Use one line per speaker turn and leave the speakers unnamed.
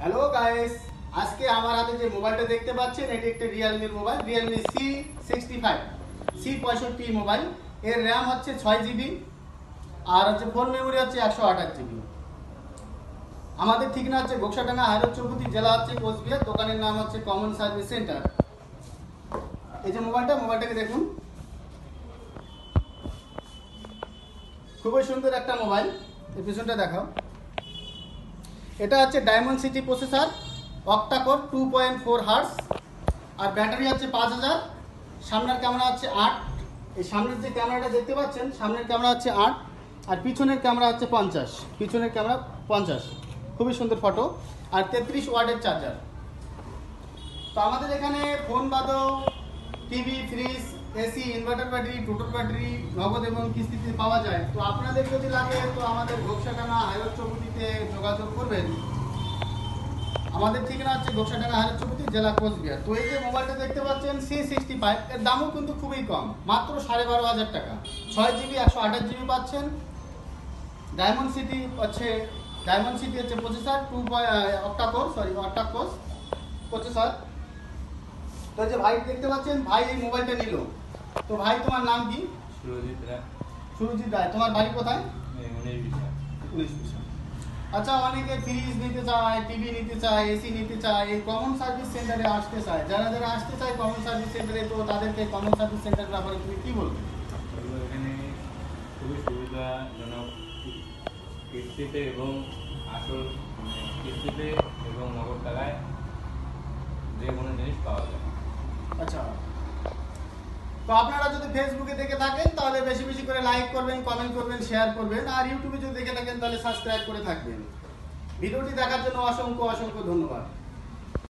Hello guys, আজকে আমার হাতে যে মোবাইলটা দেখতে পাচ্ছেন এটি একটা রিয়েলমির মোবাইল, রিয়েলমি C65 মোবাইল। এর র্যাম হচ্ছে 6 জিবি আর হচ্ছে ফোন মেমোরি হচ্ছে 128 জিবি। আমাদের ঠিকানা হচ্ছে ঘোকসাডাঙ্গা, হায়রোড চৌপতি, জেলা হচ্ছে কোচবিহার। দোকানের নাম হচ্ছে কমন সার্ভিস সেন্টার। এই যে মোবাইলটাকে দেখুন, খুবই সুন্দর একটা মোবাইল। এর পিছনটা দেখাও। এটা হচ্ছে diamond city processor, octa core 2.4 hertz, আর ব্যাটারি হচ্ছে 5000। সামনের ক্যামেরা হচ্ছে 8। এই সামনের যে ক্যামেরাটা দেখতে পাচ্ছেন, সামনের ক্যামেরা হচ্ছে 8 আর পিছনের ক্যামেরা হচ্ছে 50। পিছনের ক্যামেরা 50, খুবই সুন্দর ফটো। আর 33 ওয়াটের চার্জার। তো আমাদের এখানে ফোন বাদও TV, fridge, AC, inverter battery, total battery নগদ এবং কিস্তিতে পাওয়া যায়। তো আপনাদের যদি লাগে তো আমাদের ঘোকসাডাঙ্গা হায়রোড চৌপতিতে যোগাযোগ করবেন। আমাদের ঠিকানা হচ্ছে ঘোকসাডাঙ্গা, হায়রোড চৌপতি, জেলা কোচবিহার। তো এই যে মোবাইলটা দেখতে পাচ্ছেন C65, এর দামও কিন্তু খুবই কম, মাত্র 12,500 টাকা। 6 জিবি 128 জিবি পাচ্ছেন। ডায়মন্ড সিটি হচ্ছে প্রসেসর, অক্টা কোর প্রসেসর। তো যে ভাই দেখতে পাচ্ছেন, ভাই এই মোবাইলটা নিল। তো ভাই, তোমার নাম কি? সুরজিৎ রায়। তোমার বাড়ি কোথায়? 19। আচ্ছা, অনেকে ফ্রিজ নিতে চায়, টিভি নিতে চায়, এসি নিতে চায়, এই কমন সার্ভিস সেন্টারে আসতে চায়। যারা আসতে চায় কমন সার্ভিস সেন্টারে, তো তাদেরকে কমন সার্ভিস সেন্টারের ব্যাপারে তুমি কি বলবে?
এখানে খুবই সুবিধাজনক, কিস্তিতে এবং আসল কিস্তিতে এবং নগদ টাকায় যে কোনো জিনিস পাওয়া যায়।
আচ্ছা, তো আপনারা যদি ফেসবুকে দেখে থাকেন তাহলে বেশি বেশি করে লাইক করবেন, কমেন্ট করবেন, শেয়ার করবেন। আর ইউটিউবে যদি দেখে থাকেন তাহলে সাবস্ক্রাইব করে থাকবেন। ভিডিওটি দেখার জন্য অসংখ্য ধন্যবাদ।